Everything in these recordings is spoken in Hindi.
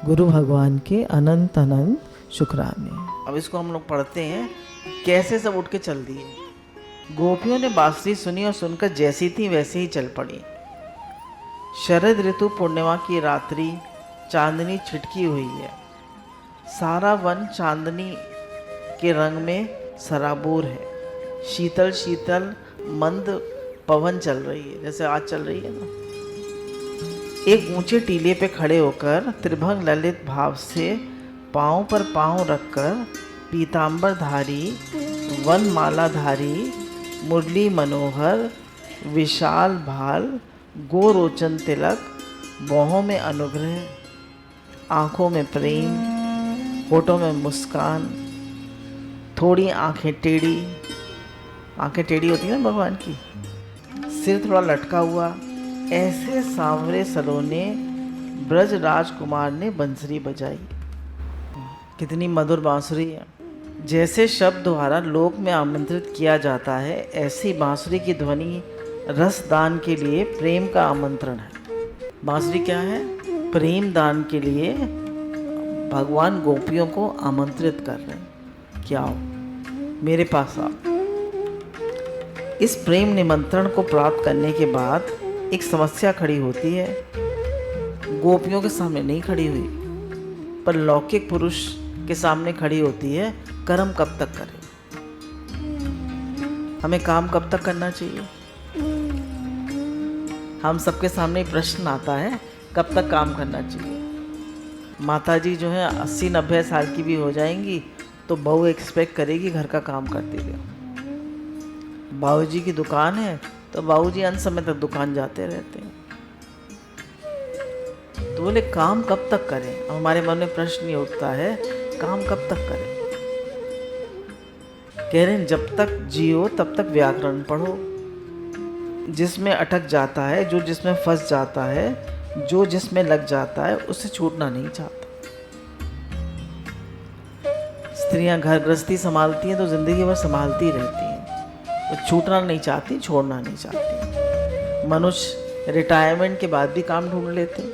गुरु भगवान के अनंत अनंत शुक्राने। अब इसको हम लोग पढ़ते हैं। कैसे सब उठ के चल दिए। गोपियों ने बांसुरी सुनी और सुनकर जैसी थी वैसे ही चल पड़ी। शरद ऋतु पूर्णिमा की रात्रि, चांदनी छिटकी हुई है। सारा वन चांदनी के रंग में सराबोर है। शीतल शीतल मंद पवन चल रही है, जैसे आज चल रही है ना। एक ऊंचे टीले पे खड़े होकर त्रिभंग ललित भाव से पाँव पर पाँव रखकर पीतांबरधारी वनमालाधारी मुरली मनोहर विशाल भाल गोरोचन तिलक, बाहों में अनुग्रह, आँखों में प्रेम, होठों में मुस्कान, थोड़ी आँखें टेढ़ी होती है ना भगवान की, सिर थोड़ा लटका हुआ, ऐसे सांवरे सलोने ब्रज राजकुमार ने बंसुरी बजाई। कितनी मधुर बांसुरी है। जैसे शब्द द्वारा लोक में आमंत्रित किया जाता है, ऐसी बांसुरी की ध्वनि रसदान के लिए प्रेम का आमंत्रण है। बांसुरी क्या है? प्रेम दान के लिए भगवान गोपियों को आमंत्रित कर रहे हैं कि आओ मेरे पास आओ। इस प्रेम निमंत्रण को प्राप्त करने के बाद एक समस्या खड़ी होती है। गोपियों के सामने नहीं खड़ी हुई, पर लौकिक पुरुष के सामने खड़ी होती है। कर्म कब तक करें? हमें काम कब तक करना चाहिए? हम सबके सामने प्रश्न आता है, कब तक काम करना चाहिए? माताजी जो है 80-90 साल की भी हो जाएंगी तो बहू एक्सपेक्ट करेगी घर का काम करते रहो। बाबूजी की दुकान है तो बाबूजी अंत समय तक दुकान जाते रहते हैं। तो बोले काम कब तक करें? हमारे मन में प्रश्न ये उठता है, काम कब तक करें? कह रहे हैं जब तक जियो तब तक व्याकरण पढ़ो। जिसमें अटक जाता है, जो जिसमें फंस जाता है, जो जिसमें लग जाता है, उससे छूटना नहीं चाहता। स्त्रियां घर गृहस्थी संभालती हैं तो जिंदगी भर संभालती रहती हैं, तो छूटना नहीं चाहती, छोड़ना नहीं चाहती। मनुष्य रिटायरमेंट के बाद भी काम ढूंढ लेते हैं।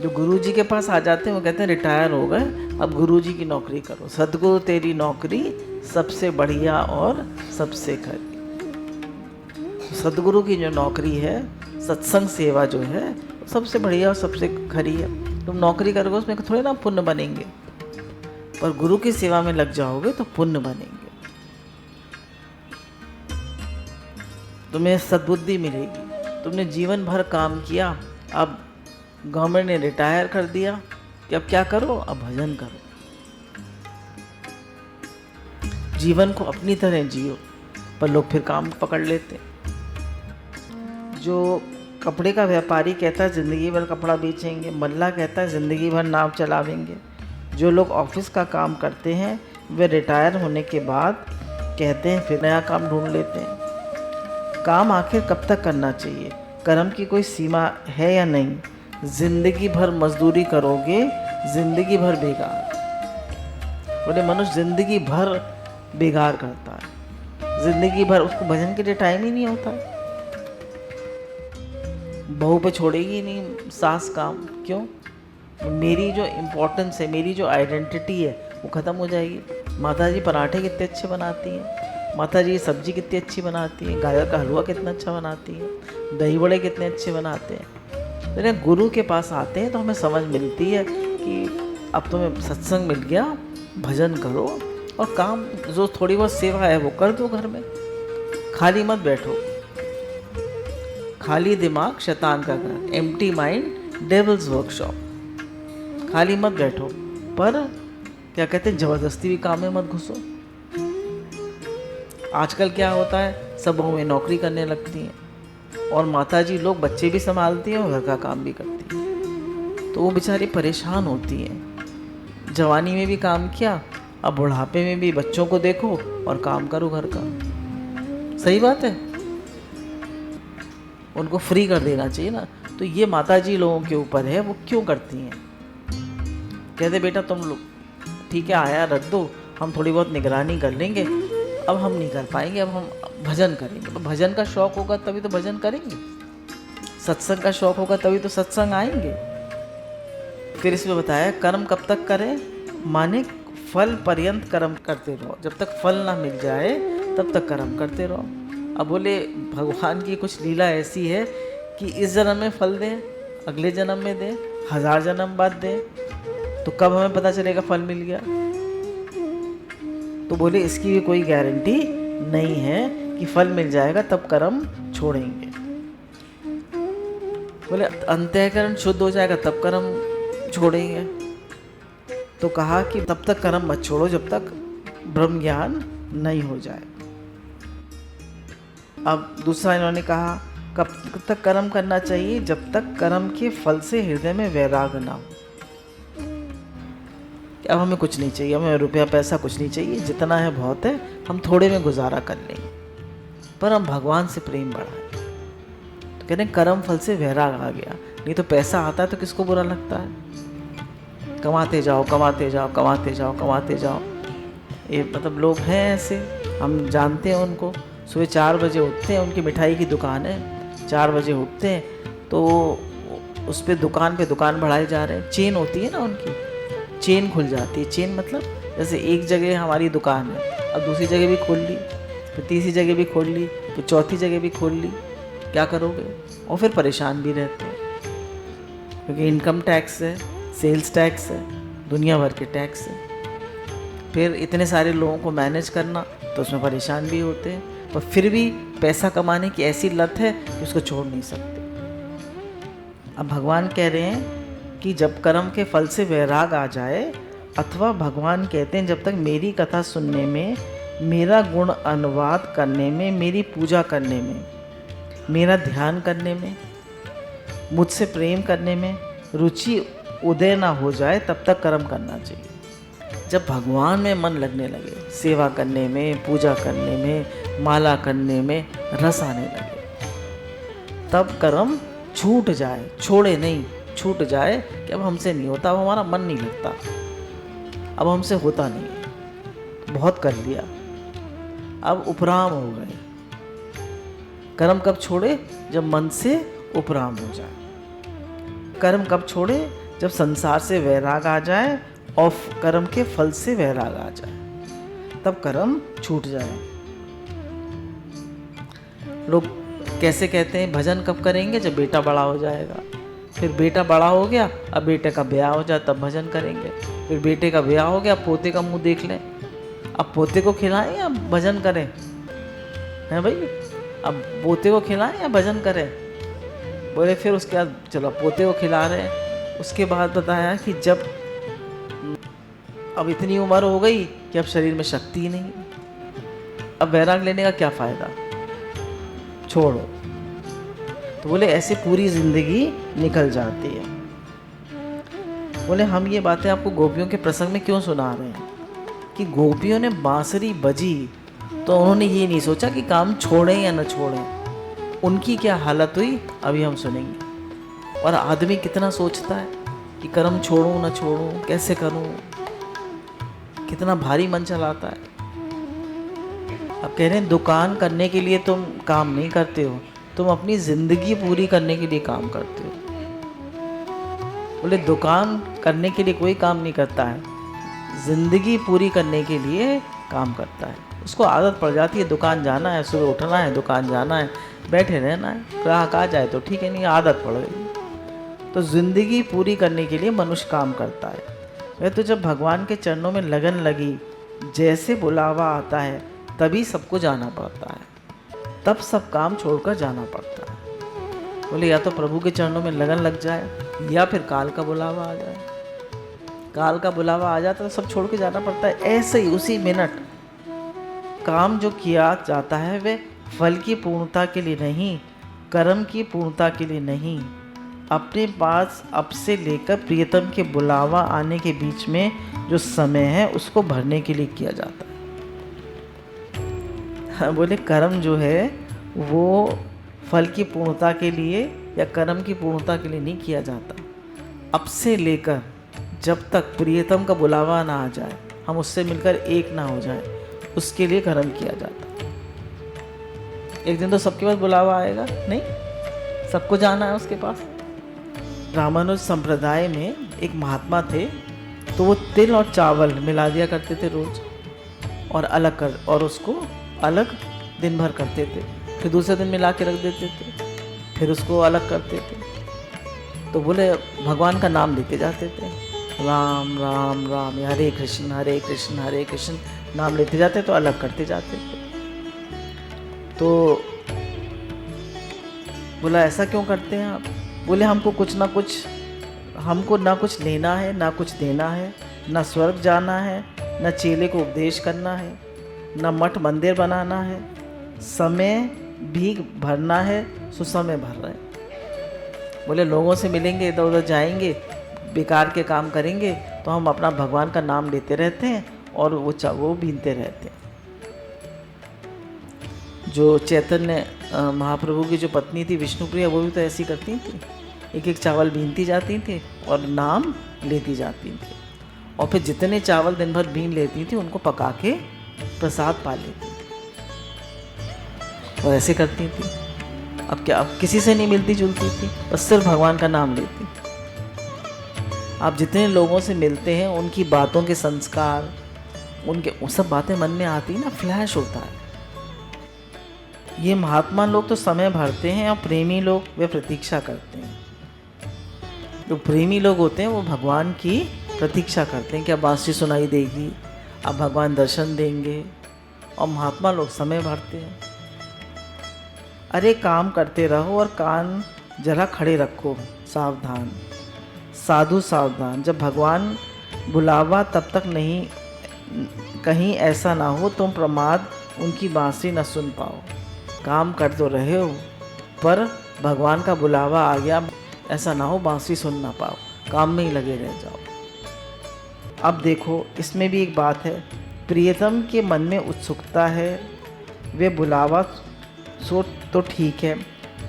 जो गुरुजी के पास आ जाते हैं वो कहते हैं रिटायर हो गए, अब गुरुजी की नौकरी करो। सदगुरु तेरी नौकरी सबसे बढ़िया और सबसे खरी। सदगुरु की जो नौकरी है, सत्संग सेवा जो है, सबसे बढ़िया और सबसे खरी है। तुम नौकरी करोगे उसमें थोड़े ना पुण्य बनेंगे, पर गुरु की सेवा में लग जाओगे तो पुण्य बनेंगे। तुम्हें सद्बुद्धि मिलेगी। तुमने जीवन भर काम किया, अब गवर्नमेंट ने रिटायर कर दिया कि अब क्या करो? अब भजन करो। जीवन को अपनी तरह जियो, पर लोग फिर काम पकड़ लेते। जो कपड़े का व्यापारी कहता है ज़िंदगी भर कपड़ा बेचेंगे, मल्ला कहता है ज़िंदगी भर नाव चलावेंगे। जो लोग ऑफिस का काम करते हैं वे रिटायर होने के बाद कहते हैं फिर नया काम ढूंढ लेते हैं। काम आखिर कब तक करना चाहिए? कर्म की कोई सीमा है या नहीं? जिंदगी भर मजदूरी करोगे, जिंदगी भर बेकार। बोले मनुष्य जिंदगी भर बेकार करता है, जिंदगी भर उसको भजन के लिए टाइम ही नहीं होता। बहू पे छोड़ेगी नहीं सास काम, क्यों? मेरी जो इम्पोर्टेंस है, मेरी जो आइडेंटिटी है वो ख़त्म हो जाएगी। माताजी पराठे कितने अच्छे बनाती हैं, माताजी सब्जी कितनी अच्छी बनाती हैं, गाजर का हलवा कितना अच्छा बनाती हैं, दही बड़े कितने अच्छे बनाते हैं। तो गुरु के पास आते हैं तो हमें समझ मिलती है कि अब तुम्हें सत्संग मिल गया, भजन करो और काम जो थोड़ी बहुत सेवा है वो कर दो घर में। खाली मत बैठो। खाली दिमाग शैतान का घर, एम्प्टी माइंड डेविल्स वर्कशॉप। खाली मत बैठो, पर क्या कहते हैं जबरदस्ती भी काम में मत घुसो। आजकल क्या होता है, सब बहुएं नौकरी करने लगती हैं और माताजी लोग बच्चे भी संभालती हैं और घर का काम भी करती हैं, तो वो बेचारी परेशान होती हैं। जवानी में भी काम किया, अब बुढ़ापे में भी बच्चों को देखो और काम करो घर का। सही बात है, उनको फ्री कर देना चाहिए ना। तो ये माताजी लोगों के ऊपर है, वो क्यों करती हैं? कहते बेटा तुम लोग ठीक है आया रख दो, हम थोड़ी बहुत निगरानी कर लेंगे, अब हम नहीं कर पाएंगे, अब हम भजन करेंगे। तो भजन का शौक होगा तभी तो भजन करेंगे, सत्संग का शौक होगा तभी तो सत्संग आएंगे। फिर इसमें बताया कर्म कब तक करें, माने फल पर्यंत कर्म करते रहो, जब तक फल ना मिल जाए तब तक कर्म करते रहो। अब बोले भगवान की कुछ लीला ऐसी है कि इस जन्म में फल दें, अगले जन्म में दें, 1000 जन्म बाद दें, तो कब हमें पता चलेगा फल मिल गया? तो बोले इसकी भी कोई गारंटी नहीं है कि फल मिल जाएगा तब कर्म छोड़ेंगे। बोले अंतःकरण शुद्ध हो जाएगा तब कर्म छोड़ेंगे। तो कहा कि तब तक कर्म मत छोड़ो जब तक ब्रह्म ज्ञान नहीं हो जाए। अब दूसरा इन्होंने कहा कब तक कर्म करना चाहिए, जब तक कर्म के फल से हृदय में वैराग ना हो। अब हमें कुछ नहीं चाहिए, हमें रुपया पैसा कुछ नहीं चाहिए, जितना है बहुत है, हम थोड़े में गुजारा कर लेंगे, पर हम भगवान से प्रेम बढ़ाएं। तो कहते हैं कर्म फल से वैराग आ गया। नहीं तो पैसा आता है तो किसको बुरा लगता है? कमाते जाओ कमाते जाओ कमाते जाओ कमाते जाओ। ये मतलब लोग हैं ऐसे, हम जानते हैं उनको। सुबह 4 बजे उठते हैं, उनकी मिठाई की दुकान है, 4 बजे उठते हैं तो उस पर दुकान बढ़ाए जा रहे हैं। चेन होती है ना उनकी, चेन खुल जाती है। चेन मतलब जैसे एक जगह हमारी दुकान है, अब दूसरी जगह भी खोल ली, फिर तीसरी जगह भी खोल ली, फिर चौथी जगह भी खोल ली। क्या करोगे? और फिर परेशान भी रहते हैं, क्योंकि इनकम टैक्स है, सेल्स टैक्स है, दुनिया भर के टैक्स है। फिर इतने सारे लोगों को मैनेज करना, तो उसमें परेशान भी होते हैं। पर फिर भी पैसा कमाने की ऐसी लत है कि उसको छोड़ नहीं सकते। अब भगवान कह रहे हैं कि जब कर्म के फल से वैराग आ जाए, अथवा भगवान कहते हैं जब तक मेरी कथा सुनने में, मेरा गुण अनुवाद करने में, मेरी पूजा करने में, मेरा ध्यान करने में, मुझसे प्रेम करने में रुचि उदय ना हो जाए, तब तक कर्म करना चाहिए। जब भगवान में मन लगने लगे, सेवा करने में, पूजा करने में, माला करने में रस आने लगे, तब कर्म छूट जाए, छोड़े नहीं, छूट जाए कि अब हमसे नहीं होता, अब हमारा मन नहीं लगता, अब हमसे होता नहीं है, बहुत कर लिया, अब उपराम हो गए। कर्म कब छोड़े? जब मन से उपराम हो जाए। कर्म कब छोड़े? जब संसार से वैराग आ जाए और कर्म के फल से वैराग आ जाए, तब कर्म छूट जाए। लोग कैसे कहते हैं भजन कब करेंगे? जब बेटा बड़ा हो जाएगा। फिर बेटा बड़ा हो गया, अब बेटे का ब्याह हो जाए तब भजन करेंगे। फिर बेटे का ब्याह हो गया, पोते का मुंह देख लें, अब पोते को खिलाएं या भजन करें? हैं भाई, अब पोते को खिलाएं या भजन करें? बोले फिर उसके बाद चलो पोते को खिला रहे हैं। उसके बाद बताया कि जब अब इतनी उम्र हो गई कि अब शरीर में शक्ति नहीं, अब वैराग लेने का क्या फ़ायदा, छोड़ो। तो बोले ऐसे पूरी ज़िंदगी निकल जाती है। बोले हम ये बातें आपको गोपियों के प्रसंग में क्यों सुना रहे हैं कि गोपियों ने बांसुरी बजी तो उन्होंने ये नहीं सोचा कि काम छोड़ें या न छोड़ें। उनकी क्या हालत हुई अभी हम सुनेंगे। और आदमी कितना सोचता है कि कर्म छोड़ूं न छोड़ूं, कैसे करूं, कितना भारी मन चलाता है। अब कह रहे हैं दुकान करने के लिए तुम काम नहीं करते हो, तुम अपनी ज़िंदगी पूरी करने के लिए काम करते हो। बोले दुकान करने के लिए कोई काम नहीं करता है, ज़िंदगी पूरी करने के लिए काम करता है। उसको आदत पड़ जाती है, दुकान जाना है, सुबह उठना है, दुकान जाना है, बैठे रहना है, ग्राहक आ जाए तो ठीक है, नहीं आदत पड़ गई। तो ज़िंदगी पूरी करने के लिए मनुष्य काम करता है। वह तो जब भगवान के चरणों में लगन लगी, जैसे बुलावा आता है तभी सबको जाना पड़ता है, तब सब काम छोड़कर जाना पड़ता है। बोले या तो प्रभु के चरणों में लगन लग जाए या फिर काल का बुलावा आ जाए। काल का बुलावा आ जाता है तो सब छोड़ के जाना पड़ता है। ऐसे ही उसी मिनट काम जो किया जाता है वह फल की पूर्णता के लिए नहीं, कर्म की पूर्णता के लिए नहीं, अपने पास अब से लेकर प्रियतम के बुलावा आने के बीच में जो समय है उसको भरने के लिए किया जाता है। बोले कर्म जो है वो फल की पूर्णता के लिए या कर्म की पूर्णता के लिए नहीं किया जाता। अब से लेकर जब तक प्रियतम का बुलावा ना आ जाए, हम उससे मिलकर एक ना हो जाए, उसके लिए कर्म किया जाता। एक दिन तो सबके पास बुलावा आएगा नहीं, सबको जाना है उसके पास, रामानुज संप्रदाय में एक महात्मा थे, तो वो तिल और चावल मिला दिया करते थे रोज, और उसको अलग दिन भर करते थे, फिर दूसरे दिन मिला के रख देते थे, फिर उसको अलग करते थे। तो बोले भगवान का नाम लेते जाते थे, राम राम राम, हरे कृष्ण हरे कृष्ण हरे कृष्ण नाम लेते जाते, तो अलग करते जाते थे। तो बोला ऐसा क्यों करते हैं आप? बोले हमको ना कुछ लेना है ना कुछ देना है, ना स्वर्ग जाना है, ना चेले को उपदेश करना है, ना मठ मंदिर बनाना है, समय भी भरना है, सो समय भर रहे हैं। बोले लोगों से मिलेंगे, इधर उधर जाएंगे, बेकार के काम करेंगे, तो हम अपना भगवान का नाम लेते रहते हैं और वो बीनते रहते हैं। जो चैतन्य महाप्रभु की जो पत्नी थी विष्णुप्रिया, वो भी तो ऐसी करती थी, एक एक चावल बीनती जाती थी और नाम लेती जाती थी, और फिर जितने चावल दिन भर बीन लेती थी उनको पका के प्रसाद पा लेती थी, और ऐसे करती थी। अब किसी से नहीं मिलती जुलती थी, बस सिर्फ भगवान का नाम लेती। आप जितने लोगों से मिलते हैं उनकी बातों के संस्कार, उनके वो सब बातें मन में आती ना, फ्लैश होता है। ये महात्मा लोग तो समय भरते हैं, और प्रेमी लोग वे प्रतीक्षा करते हैं। जो प्रेमी लोग होते हैं वो भगवान की प्रतीक्षा करते हैं कि अब बांसुरी सुनाई देगी, अब भगवान दर्शन देंगे, और महात्मा लोग समय भरते हैं। अरे काम करते रहो और कान जरा खड़े रखो, सावधान साधु सावधान, जब भगवान बुलावा तब तक नहीं, कहीं ऐसा ना हो तुम प्रमाद उनकी बांसुरी न सुन पाओ। काम कर तो रहे हो, पर भगवान का बुलावा आ गया, ऐसा ना हो बांसुरी सुन ना पाओ, काम में ही लगे रह जाओ। अब देखो इसमें भी एक बात है, प्रियतम के मन में उत्सुकता है, वे बुलावा सो तो ठीक है,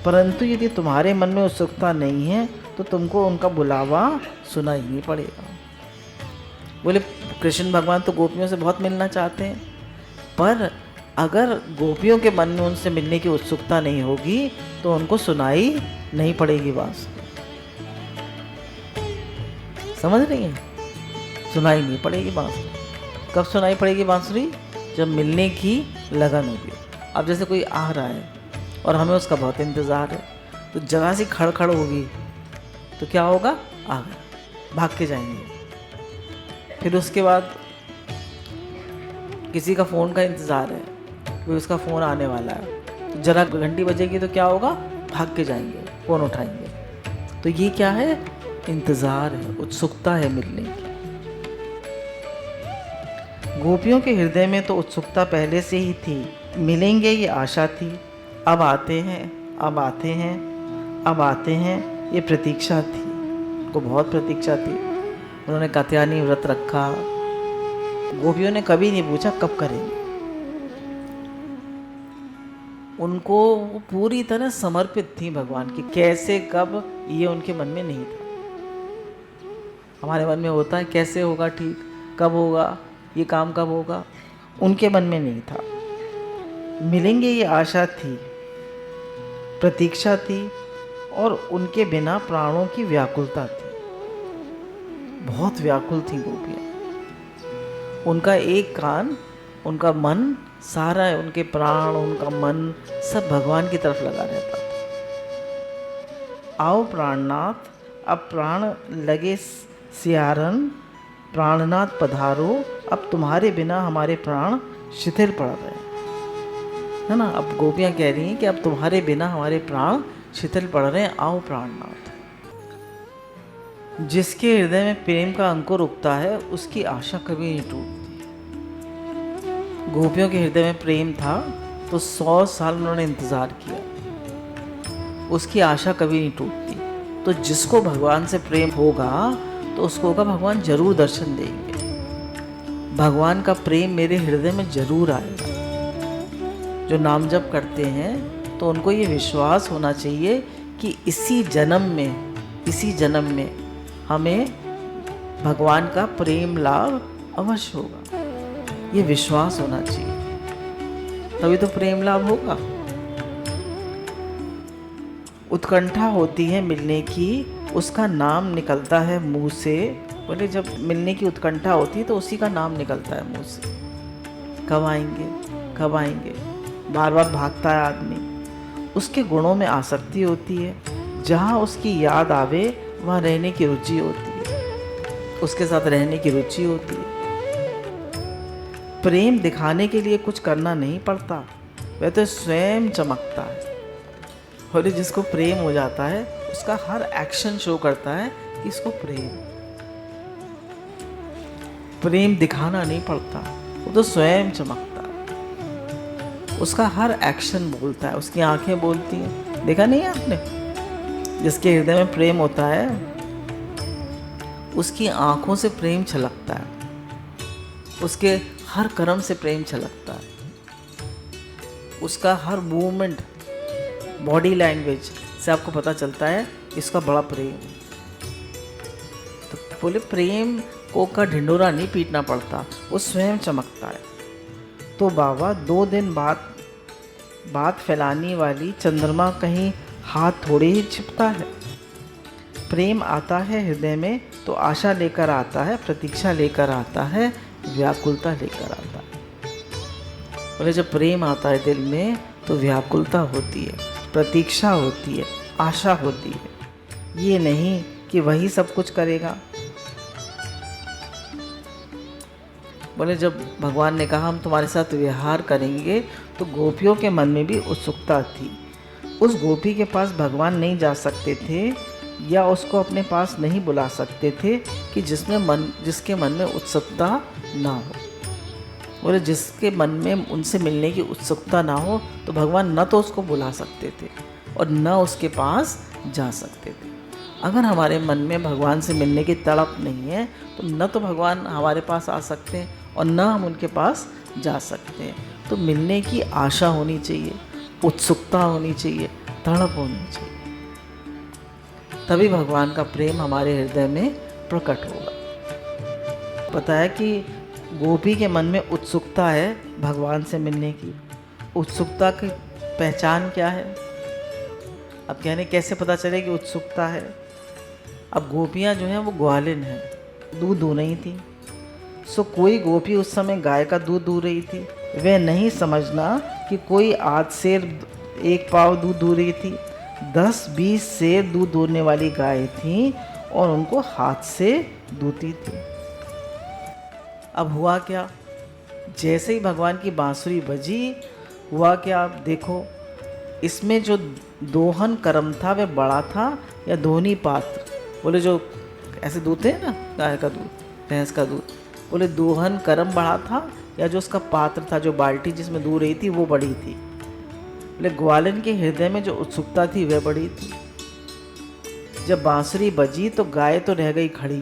परंतु यदि तुम्हारे मन में उत्सुकता नहीं है तो तुमको उनका बुलावा सुना ही नहीं पड़ेगा। बोले कृष्ण भगवान तो गोपियों से बहुत मिलना चाहते हैं, पर अगर गोपियों के मन में उनसे मिलने की उत्सुकता नहीं होगी तो उनको सुनाई नहीं पड़ेगी बांसुरी। समझ रही हैं? सुनाई नहीं पड़ेगी बांसुरी। कब सुनाई पड़ेगी बांसुरी? जब मिलने की लगन होगी। अब जैसे कोई आ रहा है और हमें उसका बहुत इंतज़ार है, तो जगह से खड़ होगी तो क्या होगा? आ गए, भाग के जाएंगे। फिर उसके बाद किसी का फ़ोन का इंतज़ार है, कोई उसका फ़ोन आने वाला है, तो जरा घंटी बजेगी तो क्या होगा? भाग के जाएंगे, फ़ोन उठाएंगे। तो ये क्या है? इंतज़ार है, उत्सुकता है मिलने की। गोपियों के हृदय में तो उत्सुकता पहले से ही थी, मिलेंगे ये आशा थी। अब आते हैं, अब आते हैं, अब आते हैं, ये प्रतीक्षा थी। उनको बहुत प्रतीक्षा थी। उन्होंने कात्यायनी व्रत रखा। गोपियों ने कभी नहीं पूछा कब करेंगे। उनको वो पूरी तरह समर्पित थी भगवान की। कैसे कब ये उनके मन में नहीं था। हमारे मन में होता है कैसे होगा ठीक, कब होगा, ये काम कब होगा। उनके मन में नहीं था। मिलेंगे ये आशा थी, प्रतीक्षा थी, और उनके बिना प्राणों की व्याकुलता थी। बहुत व्याकुल थी गोपियाँ। उनका एक कान, उनका मन सारा, उनके प्राण, उनका मन सब भगवान की तरफ लगा रहता था। आओ प्राणनाथ, अब प्राण लगे सियारन, प्राणनाथ पधारो, अब तुम्हारे बिना हमारे प्राण शिथिल पड़ रहे हैं, है ना। अब गोपियाँ कह रही हैं कि अब तुम्हारे बिना हमारे प्राण शिथिल पड़ रहे हैं, आओ प्राणनाथ। जिसके हृदय में प्रेम का अंकुर उगता है उसकी आशा कभी नहीं टूटती। गोपियों के हृदय में प्रेम था तो 100 साल उन्होंने इंतज़ार किया, उसकी आशा कभी नहीं टूटती। तो जिसको भगवान से प्रेम होगा तो उसको होगा भगवान जरूर दर्शन देंगे, भगवान का प्रेम मेरे हृदय में जरूर आएगा। जो नाम जप करते हैं तो उनको ये विश्वास होना चाहिए कि इसी जन्म में हमें भगवान का प्रेम लाभ अवश्य होगा। ये विश्वास होना चाहिए, तभी तो प्रेम लाभ होगा। उत्कंठा होती है मिलने की, उसका नाम निकलता है मुंह से। बोले जब मिलने की उत्कंठा होती है तो उसी का नाम निकलता है मुंह से, कब आएंगे कब आएंगे, बार बार भागता है आदमी। उसके गुणों में आसक्ति होती है, जहाँ उसकी याद आवे वहाँ रहने की रुचि होती है, उसके साथ रहने की रुचि होती है। प्रेम दिखाने के लिए कुछ करना नहीं पड़ता, वह तो स्वयं चमकता है। और जिसको प्रेम हो जाता है उसका हर एक्शन शो करता है कि इसको प्रेम दिखाना नहीं पड़ता, वो तो स्वयं चमकता है। उसका हर एक्शन बोलता है, उसकी आंखें बोलती हैं। देखा नहीं है आपने, जिसके हृदय में प्रेम होता है उसकी आंखों से प्रेम छलकता है, उसके हर कर्म से प्रेम छलकता है, उसका हर मूवमेंट, बॉडी लैंग्वेज से आपको पता चलता है इसका बड़ा प्रेम। तो बोले प्रेम को का ढिंडोरा नहीं पीटना पड़ता, वो स्वयं चमकता है। तो बाबा 2 दिन बाद बात फैलाने वाली चंद्रमा कहीं हाथ थोड़े ही छिपता है। प्रेम आता है हृदय में तो आशा लेकर आता है, प्रतीक्षा लेकर आता है, व्याकुलता लेकर आता है। बोले जब प्रेम आता है दिल में तो व्याकुलता होती है, प्रतीक्षा होती है, आशा होती है। ये नहीं कि वही सब कुछ करेगा। बोले जब भगवान ने कहा हम तुम्हारे साथ विहार करेंगे तो गोपियों के मन में भी उत्सुकता थी। उस गोपी के पास भगवान नहीं जा सकते थे या उसको अपने पास नहीं बुला सकते थे कि जिसके मन में उत्सुकता ना हो। बोले जिसके मन में उनसे मिलने की उत्सुकता ना हो तो भगवान न तो उसको बुला सकते थे और न उसके पास जा सकते थे। अगर हमारे मन में भगवान से मिलने की तड़प नहीं है तो न तो भगवान हमारे पास आ सकते हैं और न हम उनके पास जा सकते हैं। तो मिलने की आशा होनी चाहिए, उत्सुकता होनी चाहिए, तड़प होनी चाहिए, तभी भगवान का प्रेम हमारे हृदय में प्रकट होगा। पता है कि गोपी के मन में उत्सुकता है भगवान से मिलने की। उत्सुकता की पहचान क्या है? अब कहने कैसे पता चले कि उत्सुकता है? अब गोपियाँ जो हैं वो ग्वालिन हैं, दूध दूह रही थी। सो कोई गोपी उस समय गाय का दूध दूह रही थी। वह नहीं समझना कि कोई आध सेर 1 पाव दूध दूह रही थी। 10-20 सेर दूध दूहने वाली गाय थी और उनको हाथ से दूती थी। अब हुआ क्या, जैसे ही भगवान की बांसुरी बजी, हुआ क्या आप देखो। इसमें जो दोहन कर्म था वह बड़ा था या दोहनी पात्र? बोले जो ऐसे दूधते हैं ना, गाय का दूध, भैंस का दूध, बोले दोहन कर्म बड़ा था या जो उसका पात्र था, जो बाल्टी जिसमें दूह रही थी वो बड़ी थी? बोले ग्वालिन के हृदय में जो उत्सुकता थी वह बड़ी थी। जब बांसुरी बजी तो गाय तो रह गई खड़ी।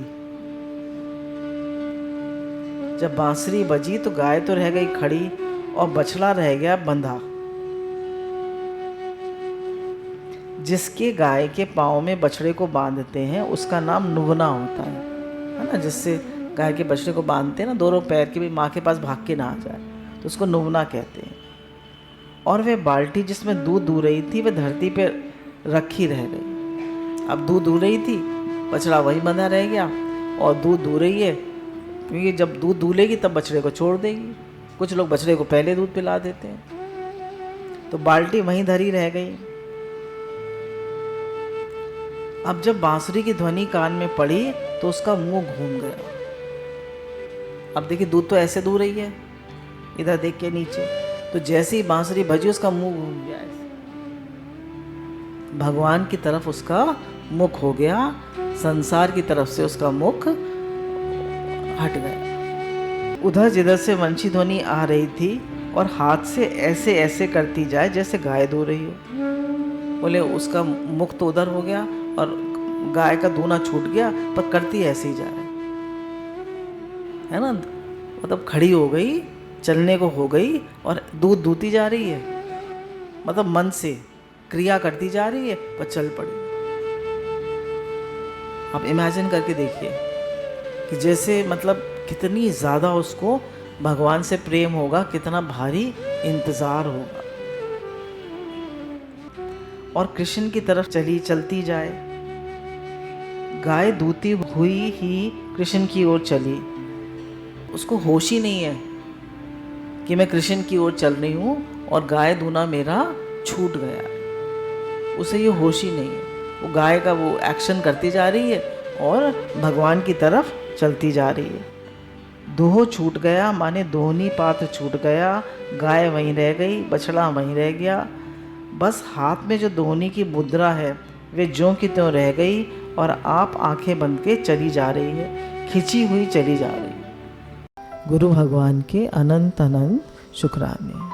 जब बांसुरी बजी तो गाय तो रह गई खड़ी और बछड़ा रह गया बंधा। जिसके गाय के पाँव में बछड़े को बांधते हैं उसका नाम नुगना होता है ना। जिससे गाय के बछड़े को बांधते हैं ना, दोनों पैर के भी, माँ के पास भाग के ना आ जाए, तो उसको नुगना कहते हैं। और वह बाल्टी जिसमें दूध दूह रही थी वह धरती पे रखी रह गई। अब दूध दूह रही थी, बछड़ा वही बंधा रह गया और दूध दूह रही है, क्योंकि जब दूध दूलेगी तब बछड़े को छोड़ देगी। कुछ लोग बछड़े को पहले दूध पिला देते हैं, तो बाल्टी वहीं धरी रह गई। अब जब बांसुरी की ध्वनि कान में पड़ी तो उसका मुंह घूम गया। अब देखिए दूध तो ऐसे दूह रही है, इधर देख के नीचे, तो जैसे ही बांसुरी बजी उसका मुंह घूम गया। भगवान की तरफ उसका मुख हो गया, संसार की तरफ से उसका मुख हट गया। उधर जिधर से वंशी ध्वनि आ रही थी और हाथ से ऐसे ऐसे करती जाए जैसे गाय दूह रही हो। बोले उसका मुख तो उधर हो गया और गाय का दूना छूट गया, पर करती ऐसे ही जाए, है ना। मतलब खड़ी हो गई, चलने को हो गई और दूध दूती जा रही है, मतलब मन से क्रिया करती जा रही है पर चल पड़ी। आप इमेजिन करके देखिए कि जैसे मतलब कितनी ज़्यादा उसको भगवान से प्रेम होगा, कितना भारी इंतज़ार होगा। और कृष्ण की तरफ चलती जाए। गाय दूती हुई ही कृष्ण की ओर चली। उसको होश ही नहीं है कि मैं कृष्ण की ओर चल रही हूँ और गाय दूना मेरा छूट गया। उसे ये होश ही नहीं है। वो गाय का वो एक्शन करती जा रही है और भगवान की तरफ चलती जा रही है। दोहो छूट गया माने दोहनी पात्र छूट गया। गाय वहीं रह गई, बछड़ा वहीं रह गया। बस हाथ में जो दोहनी की मुद्रा है वे ज्यों की त्यों रह गई और आप आंखें बंद के चली जा रही है, खिंची हुई चली जा रही है। गुरु भगवान के अनंत अनंत शुक्राने।